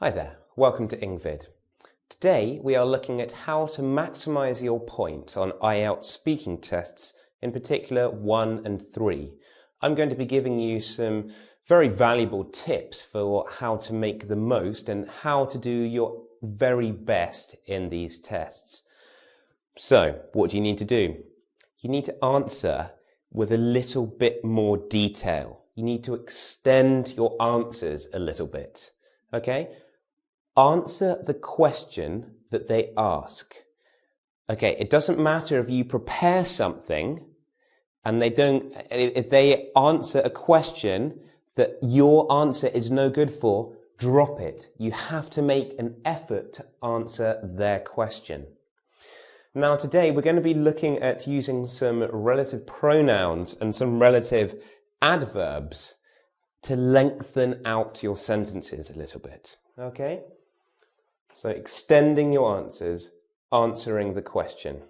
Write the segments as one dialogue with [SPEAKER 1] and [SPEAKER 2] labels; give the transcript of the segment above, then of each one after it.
[SPEAKER 1] Hi there, welcome to Ingvid. Today we are looking at how to maximize your points on IELTS speaking tests, in particular 1 and 3. I'm going to be giving you some very valuable tips for how to make the most and how to do your very best in these tests. So, what do you need to do? You need to answer with a little bit more detail. You need to extend your answers a little bit. Okay? Answer the question that they ask. Okay, it doesn't matter if you prepare something and if they answer a question that your answer is no good for, drop it. You have to make an effort to answer their question. Now today we're going to be looking at using some relative pronouns and some relative adverbs to lengthen out your sentences a little bit. Okay? So extending your answers, answering the question.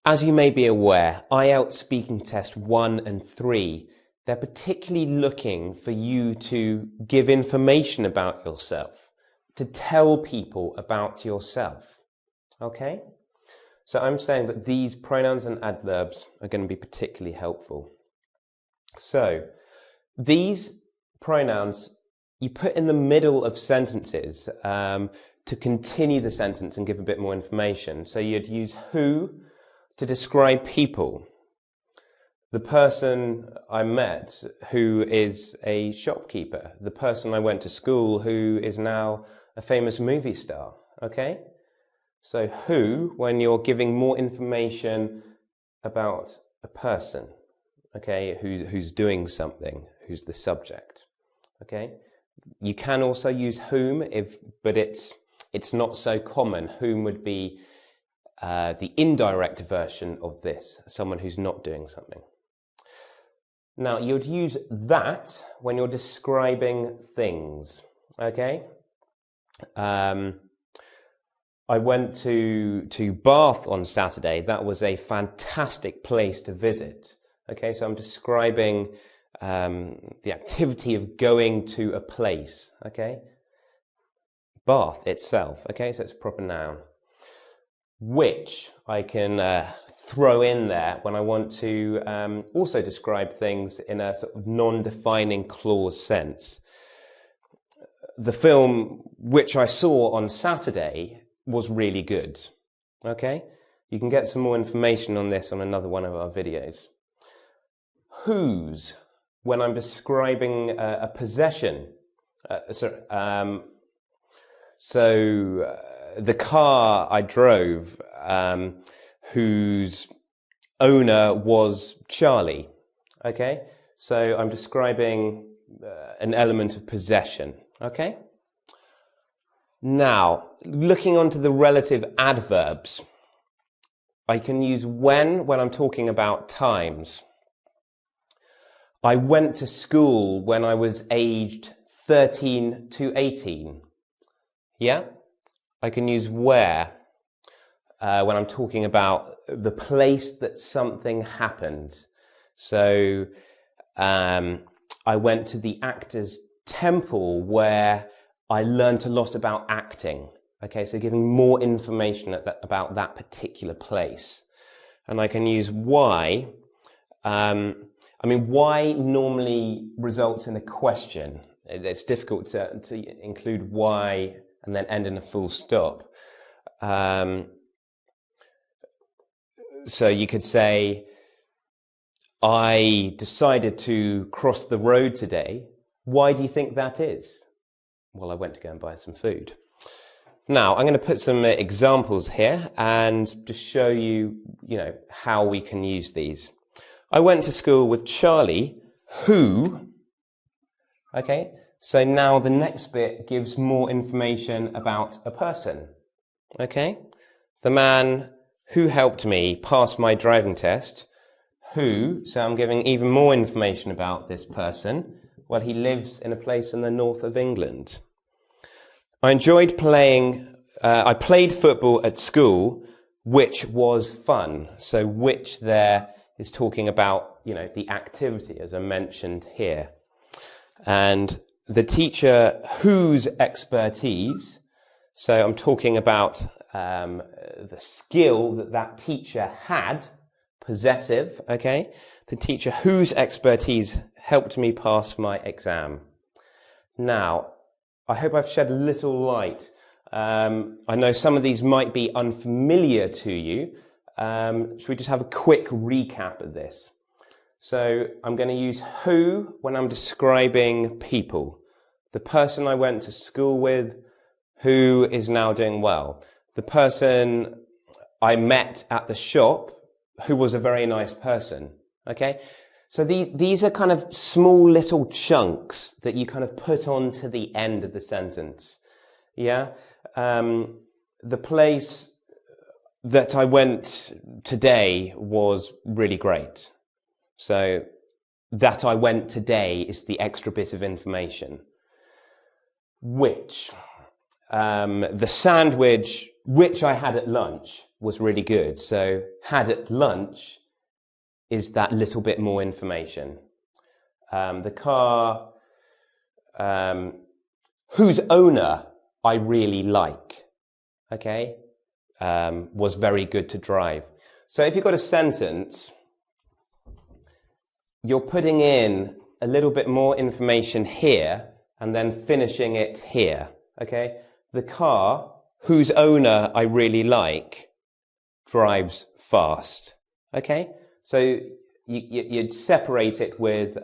[SPEAKER 1] As you may be aware, IELTS Speaking Test 1 and 3, they're particularly looking for you to give information about yourself, to tell people about yourself. Okay? So I'm saying that these pronouns and adverbs are going to be particularly helpful. So these pronouns you put in the middle of sentences to continue the sentence and give a bit more information. So you'd use who to describe people. The person I met who is a shopkeeper. The person I went to school who is now a famous movie star. Okay? So who, when you're giving more information about a person, okay, who's doing something, who's the subject. Okay? You can also use whom, but it's not so common. Whom would be the indirect version of this, someone who's not doing something. Now, you'd use that when you're describing things, okay? I went to Bath on Saturday. That was a fantastic place to visit. Okay, so I'm describing the activity of going to a place, okay? Bath itself, okay, so it's a proper noun. Which I can throw in there when I want to also describe things in a sort of non-defining clause sense. The film which I saw on Saturday was really good, okay? You can get some more information on this on another one of our videos. Whose, when I'm describing a possession, the car I drove, whose owner was Charlie, okay? So I'm describing an element of possession, okay? Now, looking onto the relative adverbs, I can use when I'm talking about times. I went to school when I was aged 13 to 18. Yeah? I can use where when I'm talking about the place that something happened. So I went to the Actors Temple where I learned a lot about acting. Okay, so giving more information about that particular place. And I can use why. Why normally results in a question. It's difficult to include why and then end in a full stop. So you could say, I decided to cross the road today. Why do you think that is? Well, I went to go and buy some food. Now, I'm going to put some examples here and just show you, how we can use these. I went to school with Charlie, who, okay, so now the next bit gives more information about a person, okay? The man who helped me pass my driving test, who, so I'm giving even more information about this person. Well, he lives in a place in the north of England. I enjoyed I played football at school, which was fun. So which there is talking about, the activity as I mentioned here. And the teacher whose expertise, so I'm talking about the skill that that teacher had, possessive, okay? The teacher whose expertise helped me pass my exam. Now, I hope I've shed a little light. I know some of these might be unfamiliar to you. Should we just have a quick recap of this? So I'm going to use who when I'm describing people. The person I went to school with, who is now doing well. The person I met at the shop, who was a very nice person. Okay? So these are kind of small little chunks that you kind of put on to the end of the sentence. Yeah? The place that I went today was really great. So that I went today is the extra bit of information. Which, the sandwich which I had at lunch was really good. So had at lunch is that little bit more information. The car, whose owner I really like, okay, was very good to drive. So if you've got a sentence, you're putting in a little bit more information here and then finishing it here, okay? The car, whose owner I really like, drives fast, okay? So you'd separate it with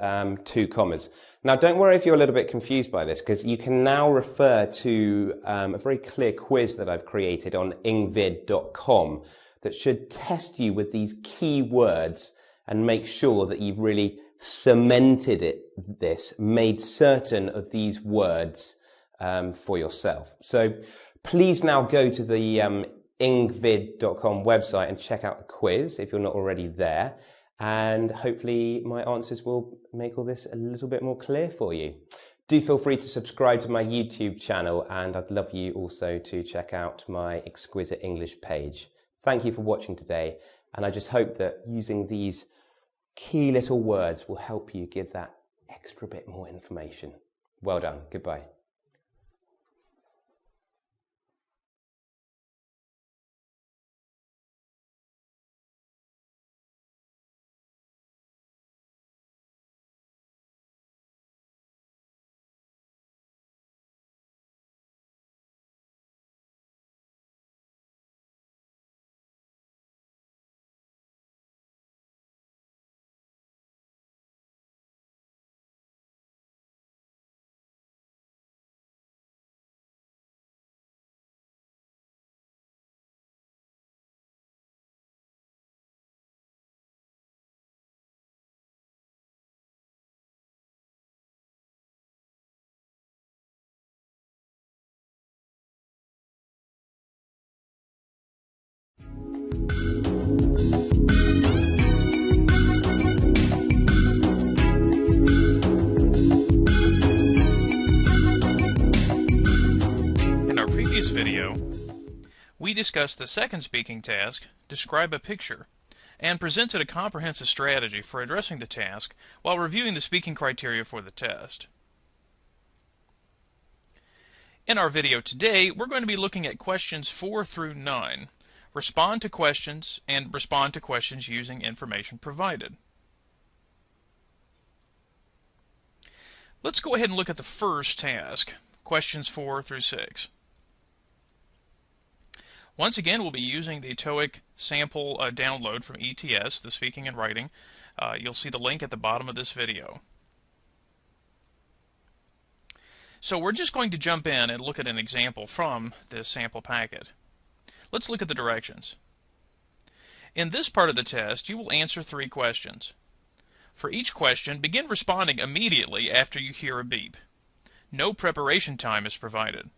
[SPEAKER 1] 2 commas. Now, don't worry if you're a little bit confused by this, because you can now refer to a very clear quiz that I've created on ingvid.com that should test you with these key words and make sure that you've really cemented made certain of these words for yourself. So please now go to the ingvid.com website and check out the quiz if you're not already there. And hopefully my answers will make all this a little bit more clear for you. Do feel free to subscribe to my YouTube channel, and I'd love you also to check out my Exquisite English page. Thank you for watching today, and I just hope that using these key little words will help you give that extra bit more information. Well done. Goodbye.
[SPEAKER 2] Video, we discussed the second speaking task, describe a picture, and presented a comprehensive strategy for addressing the task while reviewing the speaking criteria for the test. In our video today, we're going to be looking at questions 4 through 9. Respond to questions and respond to questions using information provided. Let's go ahead and look at the first task, questions 4 through 6. Once again, we'll be using the TOEIC sample download from ETS, the Speaking and Writing. You'll see the link at the bottom of this video. So we're just going to jump in and look at an example from this sample packet. Let's look at the directions. In this part of the test, you will answer 3 questions. For each question, begin responding immediately after you hear a beep. No preparation time is provided.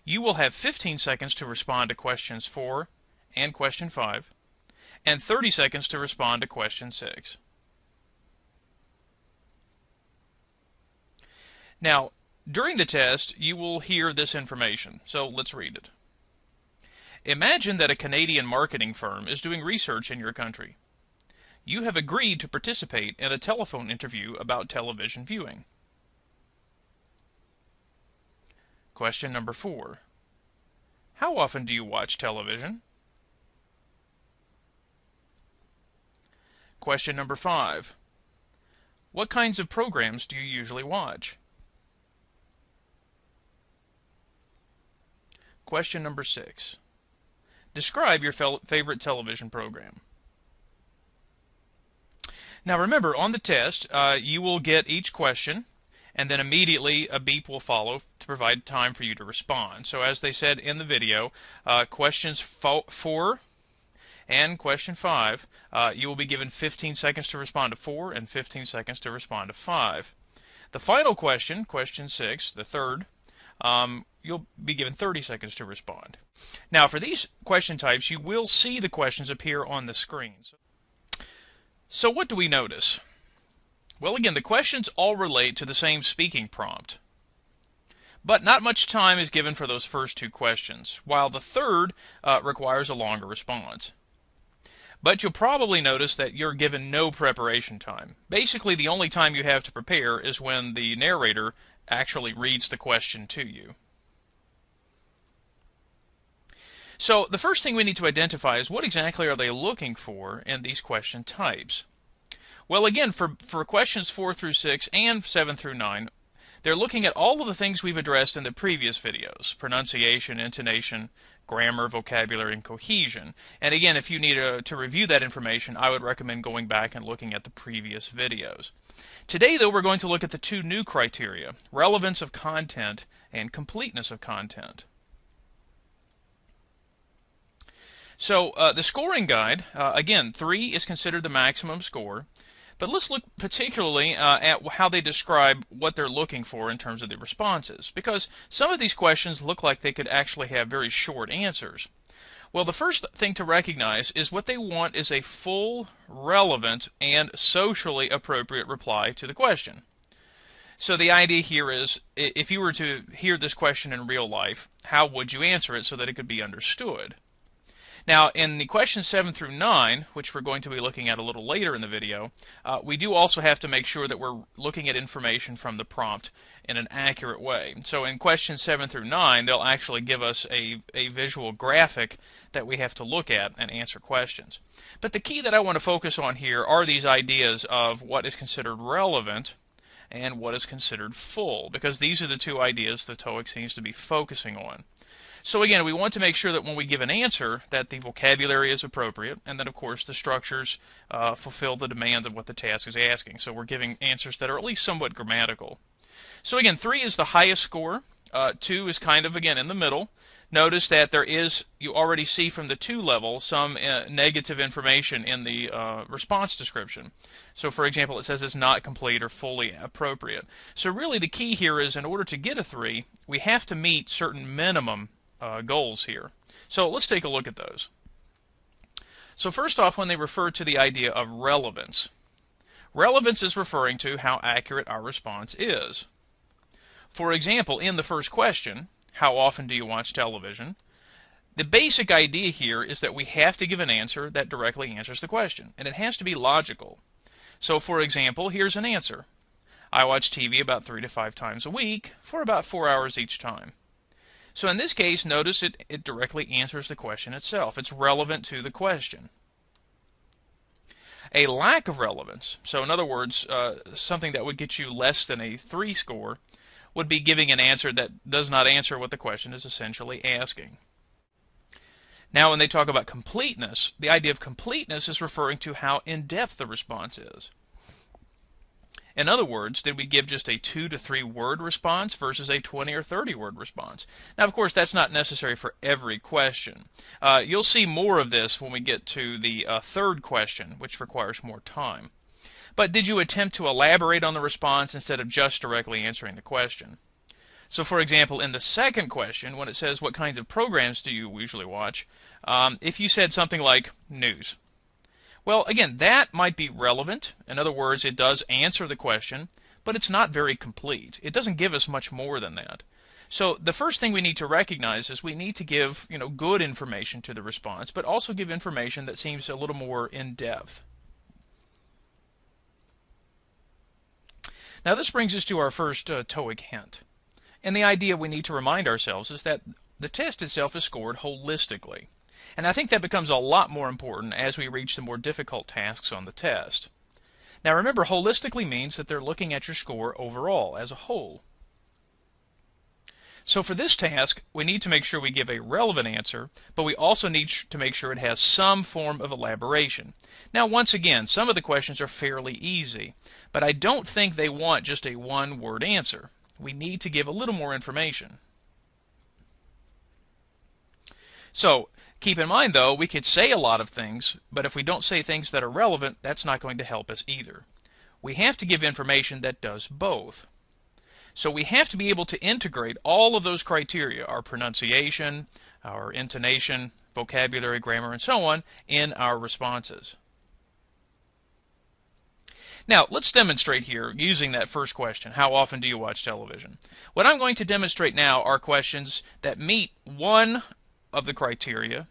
[SPEAKER 2] You will have 15 seconds to respond to questions 4 and question 5, and 30 seconds to respond to question 6. Now, during the test, you will hear this information, so let's read it. Imagine that a Canadian marketing firm is doing research in your country. You have agreed to participate in a telephone interview about television viewing. Question number 4. How often do you watch television? Question number 5. What kinds of programs do you usually watch? Question number 6. Describe your favorite television program. Now remember, on the test, you will get each question, and then immediately a beep will follow to provide time for you to respond. So as they said in the video, questions 4 and question 5, you will be given 15 seconds to respond to 4 and 15 seconds to respond to 5. The final question, question 6, the third, you'll be given 30 seconds to respond. Now for these question types, you will see the questions appear on the screen. So what do we notice? Well, again, the questions all relate to the same speaking prompt. But not much time is given for those first 2 questions, while the third requires a longer response. But you'll probably notice that you're given no preparation time. Basically, the only time you have to prepare is when the narrator actually reads the question to you. So the first thing we need to identify is what exactly are they looking for in these question types. Well, again, for questions 4 through 6 and 7 through 9, they're looking at all of the things we've addressed in the previous videos: pronunciation, intonation, grammar, vocabulary, and cohesion. And again, if you need to review that information, I would recommend going back and looking at the previous videos. Today, though, we're going to look at the 2 new criteria: relevance of content and completeness of content. So the scoring guide, again, 3 is considered the maximum score. But let's look particularly at how they describe what they're looking for in terms of the responses, because some of these questions look like they could actually have very short answers. Well, the first thing to recognize is what they want is a full, relevant, and socially appropriate reply to the question. So the idea here is, if you were to hear this question in real life, how would you answer it so that it could be understood? Now, in the questions 7 through 9, which we're going to be looking at a little later in the video, we do also have to make sure that we're looking at information from the prompt in an accurate way. So in questions 7 through 9, they'll actually give us a visual graphic that we have to look at and answer questions. But the key that I want to focus on here are these ideas of what is considered relevant and what is considered full, because these are the 2 ideas the TOEIC seems to be focusing on. So again, we want to make sure that when we give an answer that the vocabulary is appropriate, and that of course the structures fulfill the demand of what the task is asking. So we're giving answers that are at least somewhat grammatical. So again, 3 is the highest score. 2 is kind of, again, in the middle. Notice that there is, you already see from the 2 level, some negative information in the response description. So for example, it says it's not complete or fully appropriate. So really the key here is, in order to get a 3, we have to meet certain minimum goals here. So let's take a look at those. So first off, when they refer to the idea of relevance, relevance is referring to how accurate our response is. For example, in the first question, how often do you watch television? The basic idea here is that we have to give an answer that directly answers the question, and it has to be logical. So for example, here's an answer. I watch TV about 3 to 5 times a week for about 4 hours each time. So in this case, notice it directly answers the question itself. It's relevant to the question. A lack of relevance, so in other words, something that would get you less than a 3 score, would be giving an answer that does not answer what the question is essentially asking. Now when they talk about completeness, the idea of completeness is referring to how in-depth the response is. In other words, did we give just a 2 to 3 word response versus a 20 or 30 word response? Now, of course, that's not necessary for every question. You'll see more of this when we get to the third question, which requires more time. But did you attempt to elaborate on the response instead of just directly answering the question? So, for example, in the second question, when it says what kinds of programs do you usually watch, if you said something like news, well, again, that might be relevant. In other words, it does answer the question, but it's not very complete. It doesn't give us much more than that. So the first thing we need to recognize is we need to give, good information to the response, but also give information that seems a little more in-depth. Now this brings us to our first TOEIC hint. And the idea we need to remind ourselves is that the test itself is scored holistically. And I think that becomes a lot more important as we reach the more difficult tasks on the test. Now remember, holistically means that they're looking at your score overall, as a whole. So for this task, we need to make sure we give a relevant answer, but we also need to make sure it has some form of elaboration. Now once again, some of the questions are fairly easy, but I don't think they want just a one-word answer. We need to give a little more information. So keep in mind, though, we could say a lot of things, but if we don't say things that are relevant, that's not going to help us either. We have to give information that does both. So we have to be able to integrate all of those criteria, our pronunciation, our intonation, vocabulary, grammar, and so on, in our responses. Now, let's demonstrate here using that first question, how often do you watch television? What I'm going to demonstrate now are questions that meet one of the criteria,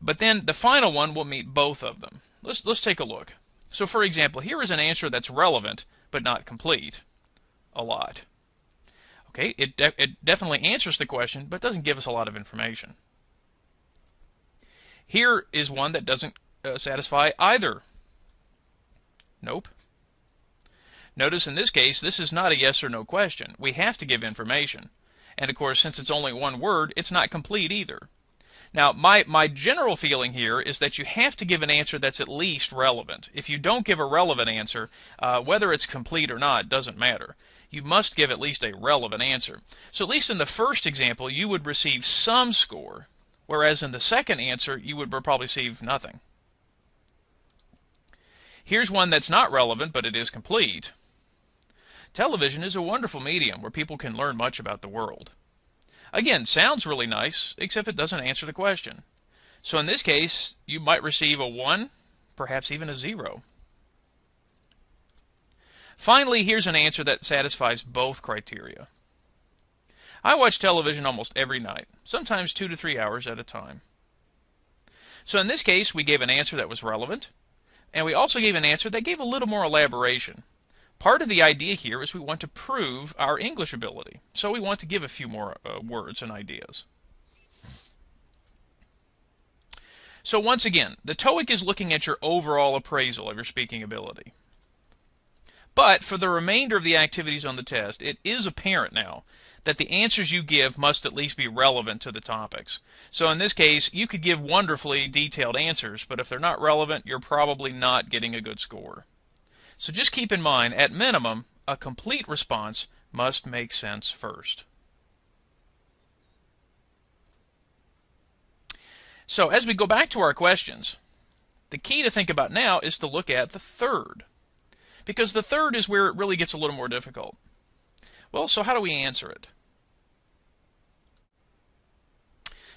[SPEAKER 2] but then the final one will meet both of them. Let's take a look. So for example, here is an answer that's relevant but not complete. A lot. Okay, it definitely answers the question but doesn't give us a lot of information. Here is one that doesn't satisfy either. Nope. Notice in this case, this is not a yes or no question. We have to give information. And of course, since it's only one word, it's not complete either. Now, my general feeling here is that you have to give an answer that's at least relevant. If you don't give a relevant answer, whether it's complete or not doesn't matter. You must give at least a relevant answer. So at least in the first example, you would receive some score, whereas in the second answer, you would probably receive nothing. Here's one that's not relevant, but it is complete. Television is a wonderful medium where people can learn much about the world. Again, sounds really nice, except it doesn't answer the question. So in this case, you might receive a 1, perhaps even a 0. Finally, here's an answer that satisfies both criteria. I watch television almost every night, sometimes 2 to 3 hours at a time. So in this case, we gave an answer that was relevant, and we also gave an answer that gave a little more elaboration. Part of the idea here is we want to prove our English ability, so we want to give a few more words and ideas. So once again, the TOEIC is looking at your overall appraisal of your speaking ability. But for the remainder of the activities on the test, it is apparent now that the answers you give must at least be relevant to the topics. So in this case, you could give wonderfully detailed answers, but if they're not relevant, you're probably not getting a good score. So just keep in mind, at minimum, a complete response must make sense first. So as we go back to our questions, the key to think about now is to look at the third, because the third is where it really gets a little more difficult. Well, so how do we answer it?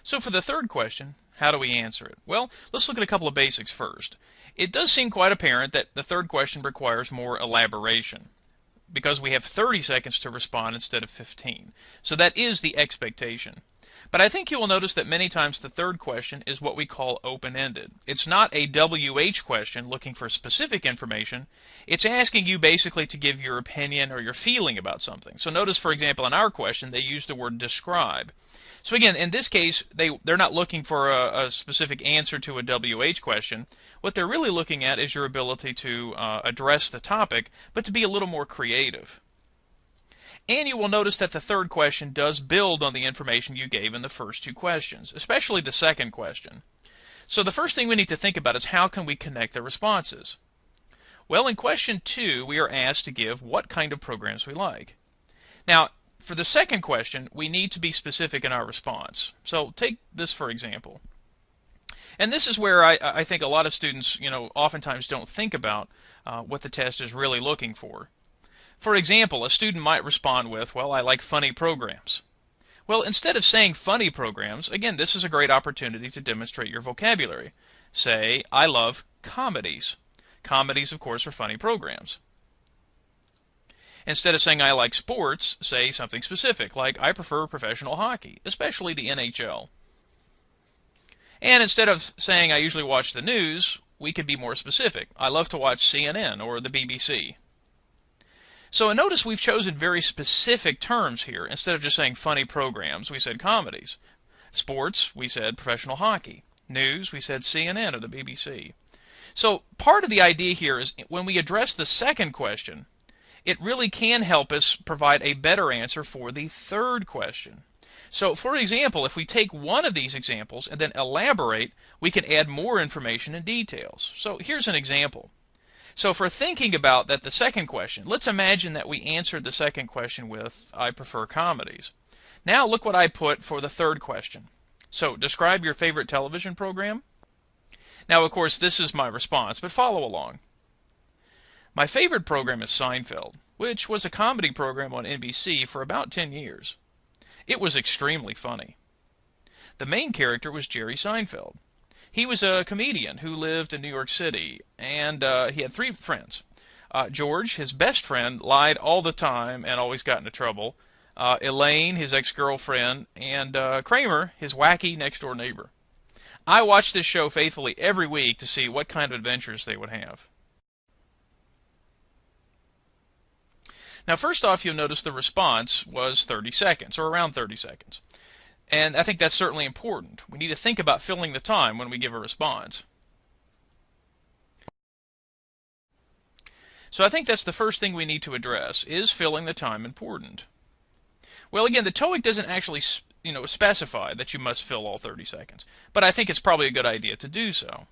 [SPEAKER 2] So for the third question, how do we answer it? Well, let's look at a couple of basics first. It does seem quite apparent that the third question requires more elaboration, because we have 30 seconds to respond instead of 15. So that is the expectation. But I think you will notice that many times the third question is what we call open-ended. It's not a WH question looking for specific information. It's asking you basically to give your opinion or your feeling about something. So notice, for example, in our question, they use the word describe. So again, in this case, they're not looking for a specific answer to a WH question. What they're really looking at is your ability to address the topic, but to be a little more creative. And you will notice that the third question does build on the information you gave in the first two questions, especially the second question. So the first thing we need to think about is how can we connect the responses? Well, in question 2, we are asked to give what kind of programs we like. Now, for the second question, we need to be specific in our response. So take this for example. And this is where I think a lot of students, oftentimes don't think about what the test is really looking for. For example, a student might respond with, well, I like funny programs. Well, instead of saying funny programs, again, this is a great opportunity to demonstrate your vocabulary. Say, I love comedies. Comedies, of course, are funny programs. Instead of saying I like sports, say something specific, like I prefer professional hockey, especially the NHL. And instead of saying I usually watch the news, we could be more specific. I love to watch CNN or the BBC. So notice we've chosen very specific terms here. Instead of just saying funny programs, we said comedies. Sports, we said professional hockey. News, we said CNN or the BBC. So part of the idea here is when we address the second question, it really can help us provide a better answer for the third question. So for example, if we take one of these examples and then elaborate, we can add more information and details. So here's an example. So if we're thinking about that, the second question, let's imagine that we answered the second question with, I prefer comedies. Now look what I put for the third question. So describe your favorite television program. Now of course this is my response, but follow along. My favorite program is Seinfeld, which was a comedy program on NBC for about 10 years. It was extremely funny. The main character was Jerry Seinfeld. He was a comedian who lived in New York City, and he had 3 friends. George, his best friend, lied all the time and always got into trouble. Elaine, his ex-girlfriend, and Kramer, his wacky next-door neighbor. I watched this show faithfully every week to see what kind of adventures they would have. Now, first off, you'll notice the response was 30 seconds, or around 30 seconds. And I think that's certainly important. We need to think about filling the time when we give a response. So I think that's the first thing we need to address. Is filling the time important? Well, again, the TOEIC doesn't actually specify that you must fill all 30 seconds, but I think it's probably a good idea to do so.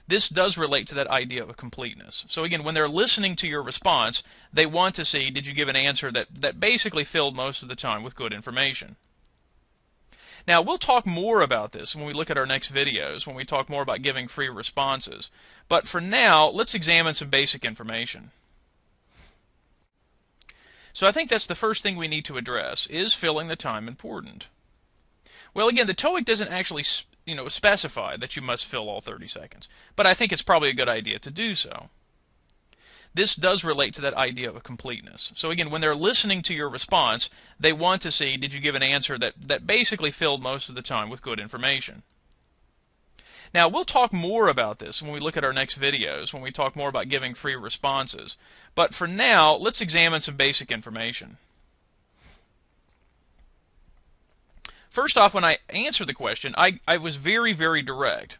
[SPEAKER 2] This does relate to that idea of completeness. So again, when they're listening to your response, they want to see, did you give an answer that basically filled most of the time with good information? Now, we'll talk more about this when we look at our next videos, when we talk more about giving free responses. But for now, let's examine some basic information. So I think that's the first thing we need to address. Is filling the time important? Well, again, the TOEIC doesn't actually specify that you must fill all 30 seconds, but I think it's probably a good idea to do so. This does relate to that idea of completeness. So again, when they're listening to your response, they want to see, did you give an answer that basically filled most of the time with good information? Now, we'll talk more about this when we look at our next videos, when we talk more about giving free responses. But for now, let's examine some basic information. First off, when I answered the question, I was very, very direct.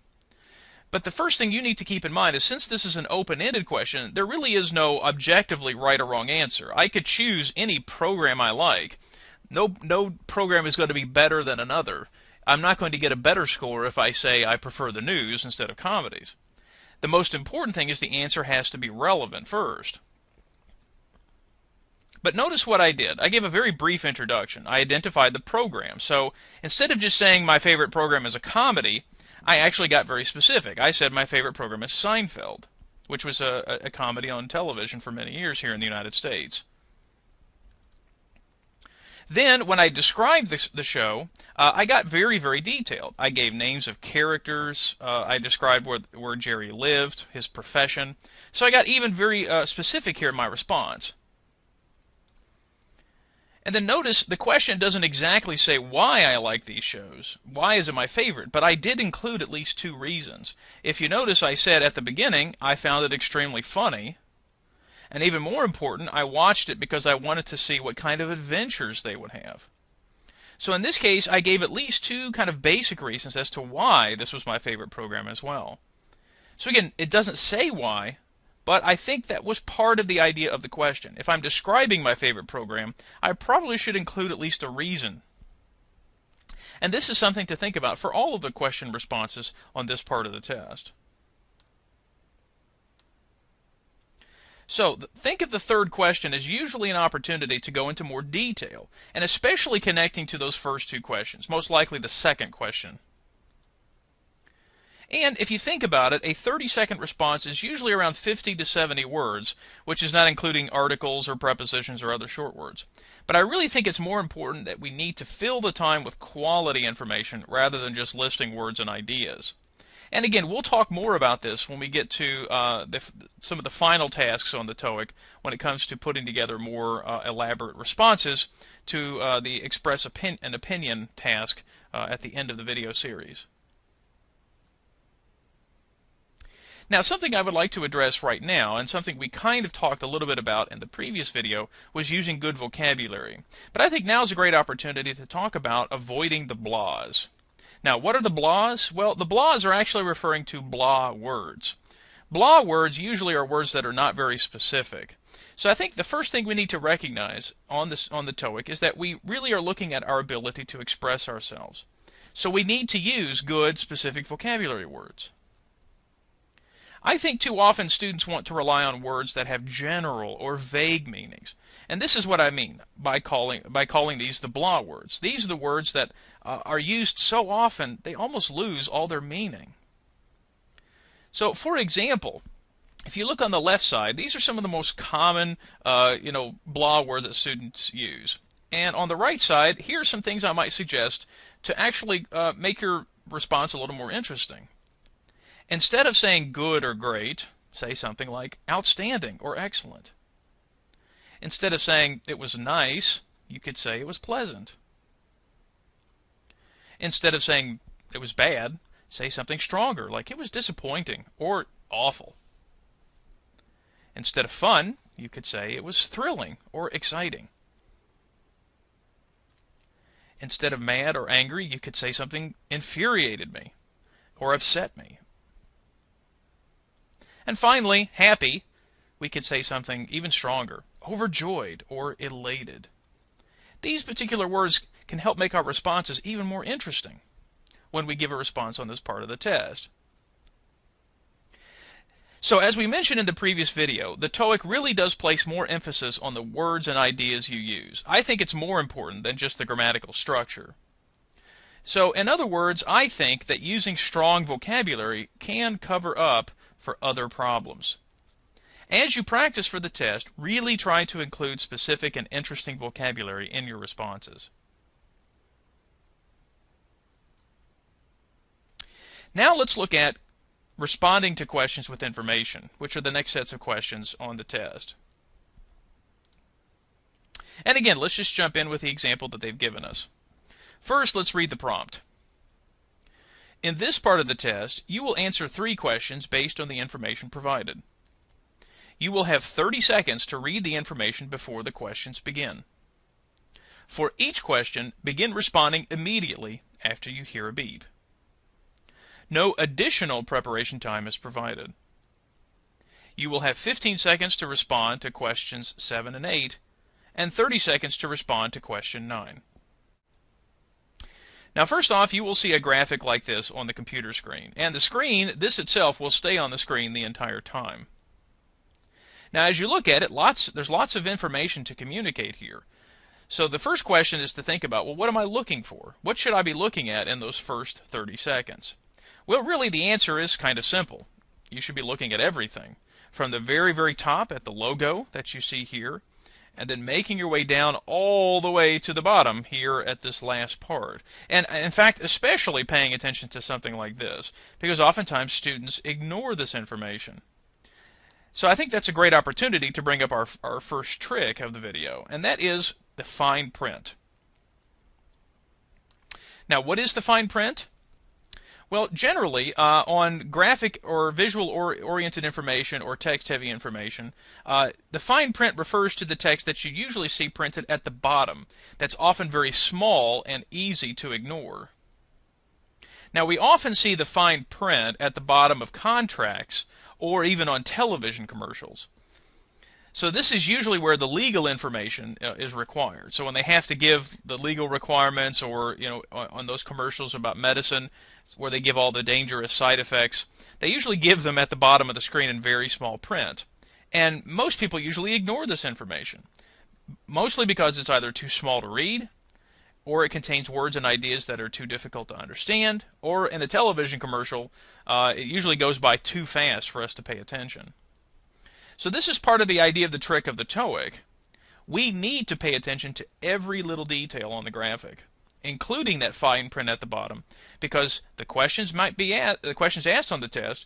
[SPEAKER 2] But the first thing you need to keep in mind is, since this is an open-ended question, there really is no objectively right or wrong answer. I could choose any program I like. No program is going to be better than another. I'm not going to get a better score if I say I prefer the news instead of comedies. The most important thing is the answer has to be relevant first. But notice what I did. I gave a very brief introduction. I identified the program. So instead of just saying my favorite program is a comedy, I actually got very specific. I said my favorite program is Seinfeld, which was a comedy on television for many years here in the United States. Then, when I described the show, I got very, very detailed. I gave names of characters. I described where Jerry lived, his profession. So I got even very specific here in my response. And then notice the question doesn't exactly say why I like these shows. Why is it my favorite? But I did include at least 2 reasons. If you notice, I said at the beginning, I found it extremely funny. And even more important, I watched it because I wanted to see what kind of adventures they would have. So in this case, I gave at least 2 kind of basic reasons as to why this was my favorite program as well. So again, it doesn't say why, but I think that was part of the idea of the question. If I'm describing my favorite program, I probably should include at least a reason. And this is something to think about for all of the question responses on this part of the test. So, think of the third question as usually an opportunity to go into more detail, and especially connecting to those first 2 questions, most likely the second question. And if you think about it, a 30-second response is usually around 50 to 70 words, which is not including articles or prepositions or other short words. But I really think it's more important that we need to fill the time with quality information rather than just listing words and ideas. And again, we'll talk more about this when we get to some of the final tasks on the TOEIC when it comes to putting together more elaborate responses to the express an opinion task at the end of the video series. Now, something I would like to address right now, and something we kind of talked a little bit about in the previous video, was using good vocabulary. But I think now is a great opportunity to talk about avoiding the blahs. Now, what are the blahs? Well, the blahs are actually referring to blah words. Blah words usually are words that are not very specific. So I think the first thing we need to recognize on the TOEIC is that we really are looking at our ability to express ourselves. So we need to use good, specific vocabulary words. I think too often students want to rely on words that have general or vague meanings. And this is what I mean by calling these the blah words. These are the words that are used so often they almost lose all their meaning. So, for example, if you look on the left side, these are some of the most common blah words that students use. And on the right side, here are some things I might suggest to actually make your response a little more interesting. Instead of saying good or great, say something like outstanding or excellent. Instead of saying it was nice, you could say it was pleasant. Instead of saying it was bad, say something stronger, like it was disappointing or awful. Instead of fun, you could say it was thrilling or exciting. Instead of mad or angry, you could say something infuriated me or upset me. And finally, happy, we could say something even stronger, overjoyed or elated. These particular words can help make our responses even more interesting when we give a response on this part of the test. So as we mentioned in the previous video, the TOEIC really does place more emphasis on the words and ideas you use. I think it's more important than just the grammatical structure. So in other words, I think that using strong vocabulary can cover up for other problems. As you practice for the test, really try to include specific and interesting vocabulary in your responses. Now let's look at responding to questions with information, which are the next sets of questions on the test. And again, let's just jump in with the example that they've given us. First, let's read the prompt. In this part of the test, you will answer 3 questions based on the information provided. You will have 30 seconds to read the information before the questions begin. For each question, begin responding immediately after you hear a beep. No additional preparation time is provided. You will have 15 seconds to respond to questions 7 and 8, and 30 seconds to respond to question 9. Now first off, you will see a graphic like this on the computer screen. And the screen, this itself, will stay on the screen the entire time. Now as you look at it, there's lots of information to communicate here. So the first question is to think about, well, what am I looking for? What should I be looking at in those first 30 seconds? Well, really the answer is kind of simple. You should be looking at everything. From the very, very top at the logo that you see here, and then making your way down all the way to the bottom here at this last part. And in fact, especially paying attention to something like this, because oftentimes students ignore this information. So I think that's a great opportunity to bring up our first trick of the video, and that is the fine print. Now, what is the fine print? Well, generally, on graphic or visual oriented information or text-heavy information, the fine print refers to the text that you usually see printed at the bottom. That's often very small and easy to ignore. Now, we often see the fine print at the bottom of contracts or even on television commercials. So this is usually where the legal information is required. So when they have to give the legal requirements, or on those commercials about medicine where they give all the dangerous side effects, they usually give them at the bottom of the screen in very small print. And most people usually ignore this information, mostly because it's either too small to read, or it contains words and ideas that are too difficult to understand, or in a television commercial, it usually goes by too fast for us to pay attention. So this is part of the idea of the trick of the TOEIC. We need to pay attention to every little detail on the graphic, including that fine print at the bottom, because the questions asked on the test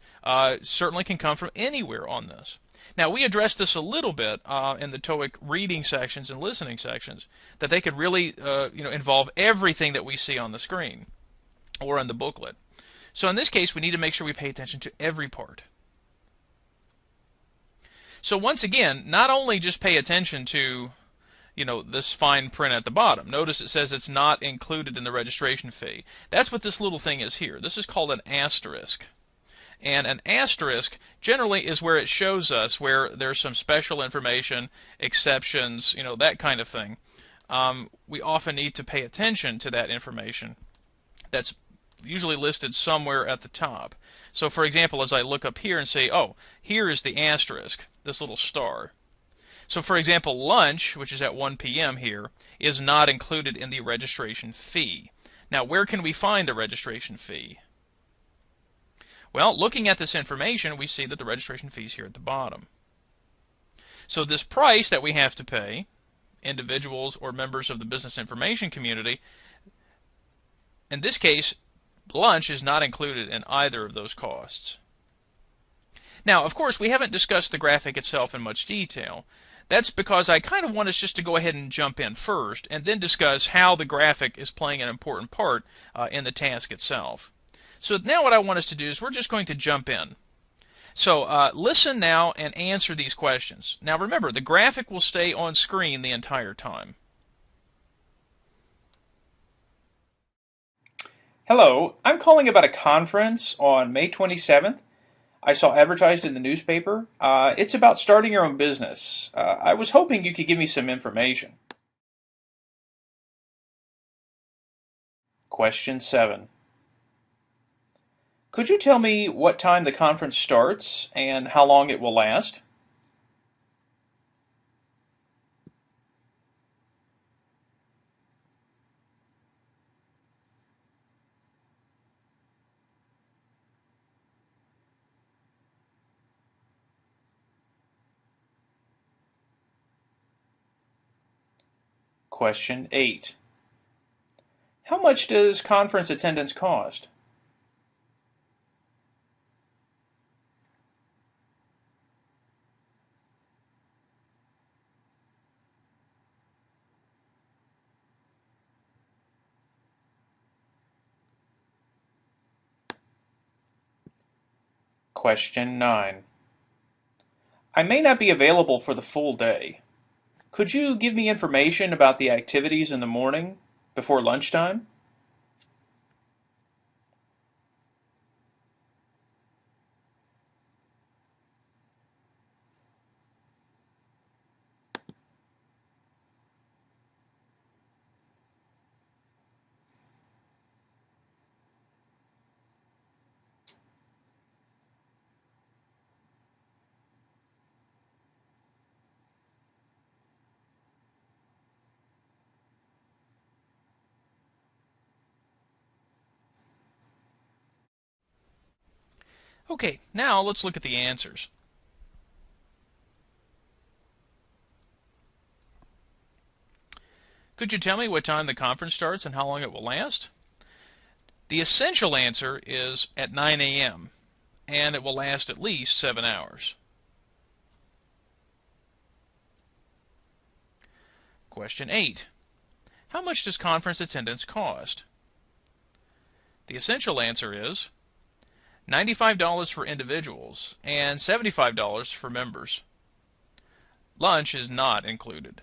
[SPEAKER 2] certainly can come from anywhere on this. Now, we addressed this a little bit in the TOEIC reading sections and listening sections, that they could really involve everything that we see on the screen or in the booklet. So in this case, we need to make sure we pay attention to every part. So once again, not only just pay attention to this fine print at the bottom. Notice it says it's not included in the registration fee. That's what this little thing is here. This is called an asterisk. And an asterisk generally is where it shows us where there's some special information, exceptions, that kind of thing. We often need to pay attention to that information. That's usually listed somewhere at the top. So for example, as I look up here and say, oh, here is the asterisk, this little star. So for example, lunch, which is at 1 p.m. here, is not included in the registration fee. Now, where can we find the registration fee? Well, looking at this information, we see that the registration fee is here at the bottom. So this price that we have to pay, individuals or members of the business information community, in this case, lunch is not included in either of those costs. Now, of course, we haven't discussed the graphic itself in much detail. That's because I kind of want us just to go ahead and jump in first and then discuss how the graphic is playing an important part in the task itself. So now what I want us to do is we're just going to jump in. So listen now and answer these questions. Now remember, the graphic will stay on screen the entire time.
[SPEAKER 3] Hello, I'm calling about a conference on May 27th. I saw advertised in the newspaper. It's about starting your own business. I was hoping you could give me some information. Question 7. Could you tell me what time the conference starts and how long it will last? Question 8. How much does conference attendance cost? Question 9. I may not be available for the full day. Could you give me information about the activities in the morning before lunchtime?
[SPEAKER 2] Okay, now let's look at the answers. Could you tell me what time the conference starts and how long it will last? The essential answer is at 9 a.m., and it will last at least 7 hours. Question 8. How much does conference attendance cost? The essential answer is $95 for individuals and $75 for members. Lunch is not included.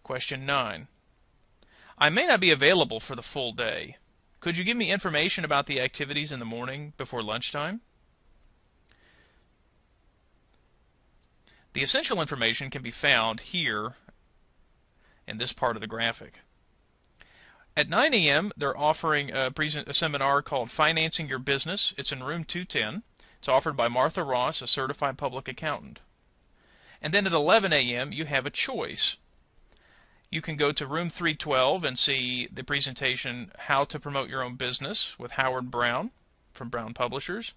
[SPEAKER 2] Question 9. I may not be available for the full day. Could you give me information about the activities in the morning before lunchtime? The essential information can be found here in this part of the graphic. At 9 a.m., they're offering a seminar called Financing Your Business. It's in room 210. It's offered by Martha Ross, a certified public accountant. And then at 11 a.m., you have a choice. You can go to room 312 and see the presentation, How to Promote Your Own Business with Howard Brown from Brown Publishers.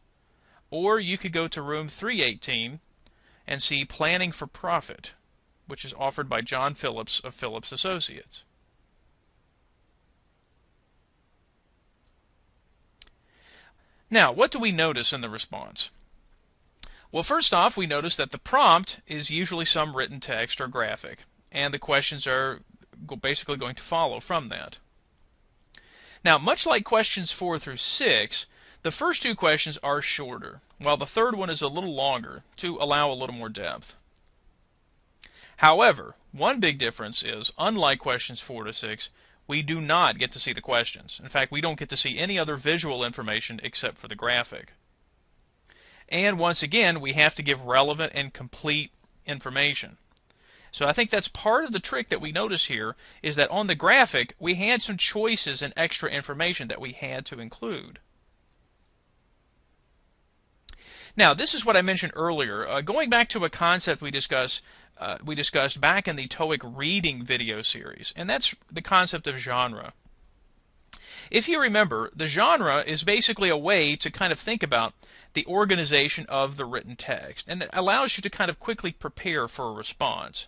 [SPEAKER 2] Or you could go to room 318 and see Planning for Profit, which is offered by John Phillips of Phillips Associates. Now, what do we notice in the response? Well, first off, we notice that the prompt is usually some written text or graphic, and the questions are basically going to follow from that. Now, much like questions 4 through 6, The first two questions are shorter, while the third one is a little longer to allow a little more depth. However, one big difference is, unlike questions 4 to 6, we do not get to see the questions. In fact, we don't get to see any other visual information except for the graphic. And once again, we have to give relevant and complete information. So I think that's part of the trick that we notice here, is that on the graphic, we had some choices and extra information that we had to include. Now, this is what I mentioned earlier. Going back to a concept we discussed back in the TOEIC reading video series, and that's the concept of genre. If you remember, the genre is basically a way to kind of think about the organization of the written text, and it allows you to kind of quickly prepare for a response.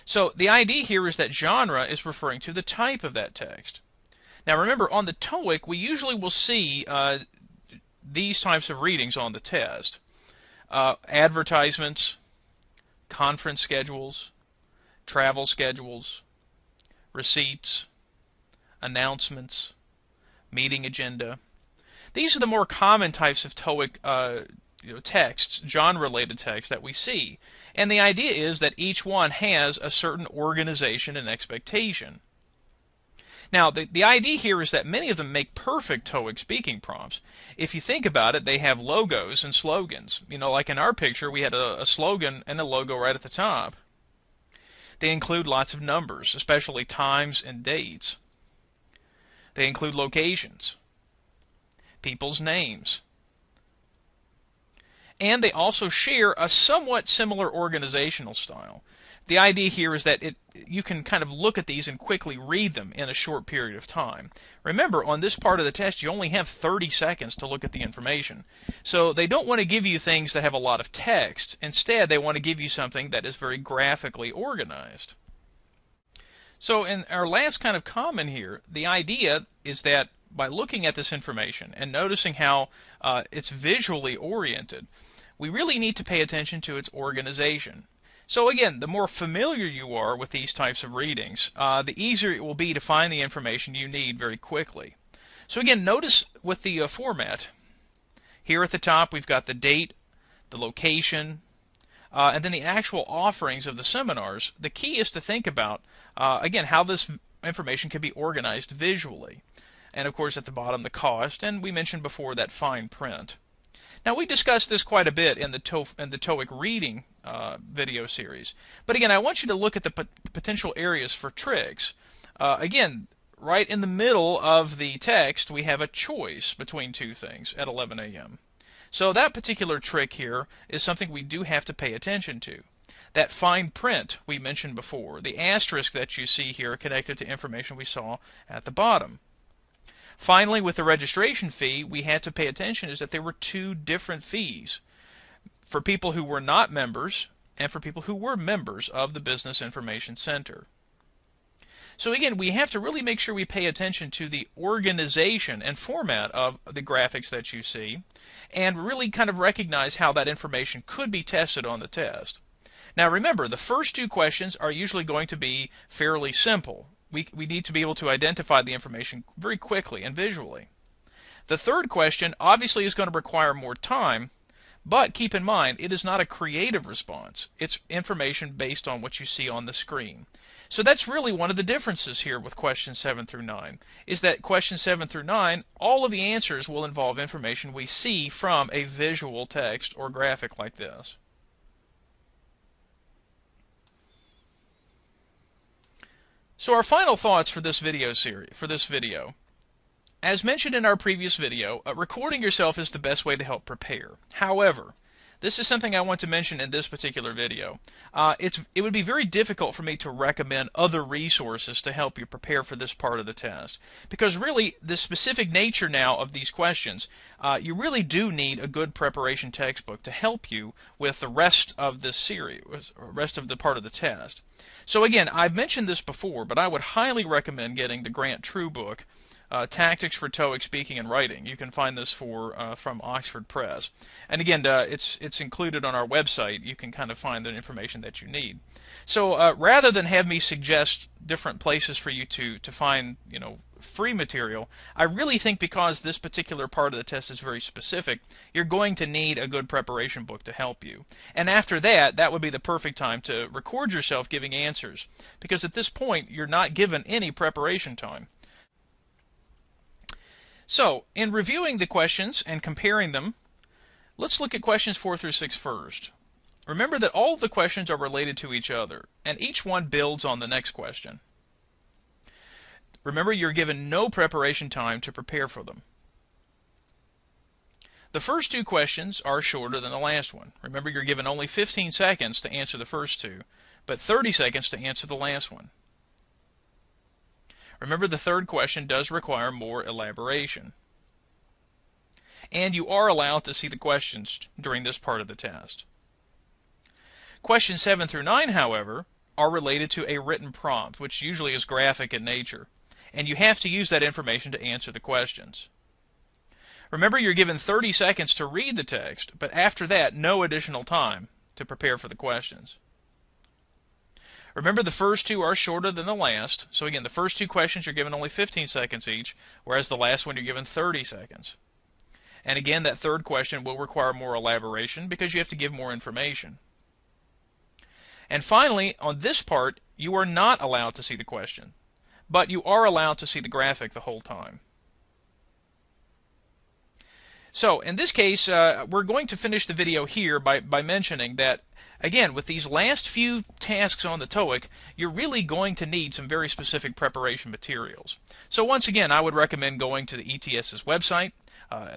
[SPEAKER 2] So the idea here is that genre is referring to the type of that text. Now remember, on the TOEIC, we usually will see these types of readings on the test. Advertisements, conference schedules, travel schedules, receipts, announcements, meeting agenda. These are the more common types of TOEIC texts, genre-related texts that we see. And the idea is that each one has a certain organization and expectation. Now, the idea here is that many of them make perfect TOEIC speaking prompts. If you think about it, they have logos and slogans. Like in our picture, we had a slogan and a logo right at the top. They include lots of numbers, especially times and dates. They include locations, people's names. And they also share a somewhat similar organizational style. The idea here is that you can kind of look at these and quickly read them in a short period of time. Remember, on this part of the test, you only have 30 seconds to look at the information. So they don't want to give you things that have a lot of text. Instead, they want to give you something that is very graphically organized. So in our last kind of comment here, the idea is that by looking at this information and noticing how it's visually oriented, we really need to pay attention to its organization. So again, the more familiar you are with these types of readings, the easier it will be to find the information you need very quickly. So again, notice with the format, here at the top we've got the date, the location, and then the actual offerings of the seminars. The key is to think about, again, how this information can be organized visually. And of course at the bottom the cost, and we mentioned before that fine print. Now we discussed this quite a bit in the TOEIC reading video series. But again, I want you to look at the potential areas for tricks. Again, right in the middle of the text we have a choice between two things at 11 a.m. So that particular trick here is something we do have to pay attention to. That fine print we mentioned before, the asterisk that you see here connected to information we saw at the bottom. Finally, with the registration fee, we had to pay attention is that there were two different fees for people who were not members and for people who were members of the Business Information Center. So again, we have to really make sure we pay attention to the organization and format of the graphics that you see and really kind of recognize how that information could be tested on the test. Now remember, the first two questions are usually going to be fairly simple. We need to be able to identify the information very quickly and visually. The third question obviously is going to require more time, but keep in mind, it is not a creative response. It's information based on what you see on the screen. So that's really one of the differences here with questions 7 through 9, is that questions 7 through 9, all of the answers will involve information we see from a visual text or graphic like this. So our final thoughts for this video. As mentioned in our previous video, recording yourself is the best way to help prepare. However, this is something I want to mention in this particular video. It would be very difficult for me to recommend other resources to help you prepare for this part of the test. Because really, the specific nature now of these questions, you really do need a good preparation textbook to help you with the rest of this series, rest of the part of the test. So again, I've mentioned this before, but I would highly recommend getting the Grant True book, Tactics for TOEIC Speaking and Writing. You can find this from Oxford Press. And again, it's included on our website. You can kind of find the information that you need. So rather than have me suggest different places for you to find, free material, I really think because this particular part of the test is very specific, you're going to need a good preparation book to help you. And after that, that would be the perfect time to record yourself giving answers, because at this point, you're not given any preparation time. So, in reviewing the questions and comparing them, let's look at questions 4 through 6 first. Remember that all of the questions are related to each other, and each one builds on the next question. Remember, you're given no preparation time to prepare for them. The first two questions are shorter than the last one. Remember, you're given only 15 seconds to answer the first two, but 30 seconds to answer the last one. Remember, the third question does require more elaboration. And you are allowed to see the questions during this part of the test. Questions 7 through 9, however, are related to a written prompt, which usually is graphic in nature, and you have to use that information to answer the questions. Remember, you're given 30 seconds to read the text, but after that, no additional time to prepare for the questions. Remember, the first two are shorter than the last. So again, the first two questions you're given only 15 seconds each, whereas the last one you're given 30 seconds. And again, that third question will require more elaboration because you have to give more information. And finally, on this part, you are not allowed to see the question, but you are allowed to see the graphic the whole time. So in this case, we're going to finish the video here by mentioning that, again, with these last few tasks on the TOEIC, you're really going to need some very specific preparation materials. So once again, I would recommend going to the ETS's website.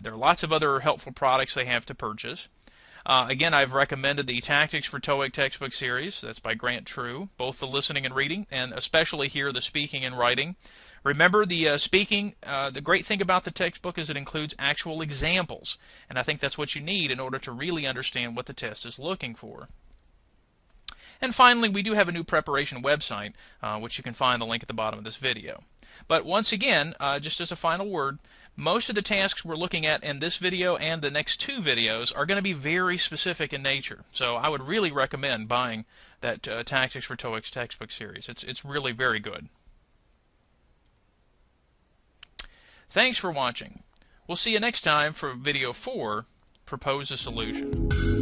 [SPEAKER 2] There are lots of other helpful products they have to purchase. Again, I've recommended the Tactics for TOEIC textbook series. That's by Grant True, both the listening and reading, and especially here the speaking and writing. Remember, the speaking, the great thing about the textbook is it includes actual examples, and I think that's what you need in order to really understand what the test is looking for. And finally, we do have a new preparation website, which you can find the link at the bottom of this video. But once again, just as a final word, most of the tasks we're looking at in this video and the next two videos are going to be very specific in nature. So I would really recommend buying that Tactics for TOEIC textbook series. It's really very good. Thanks for watching. We'll see you next time for video 4, Propose a Solution.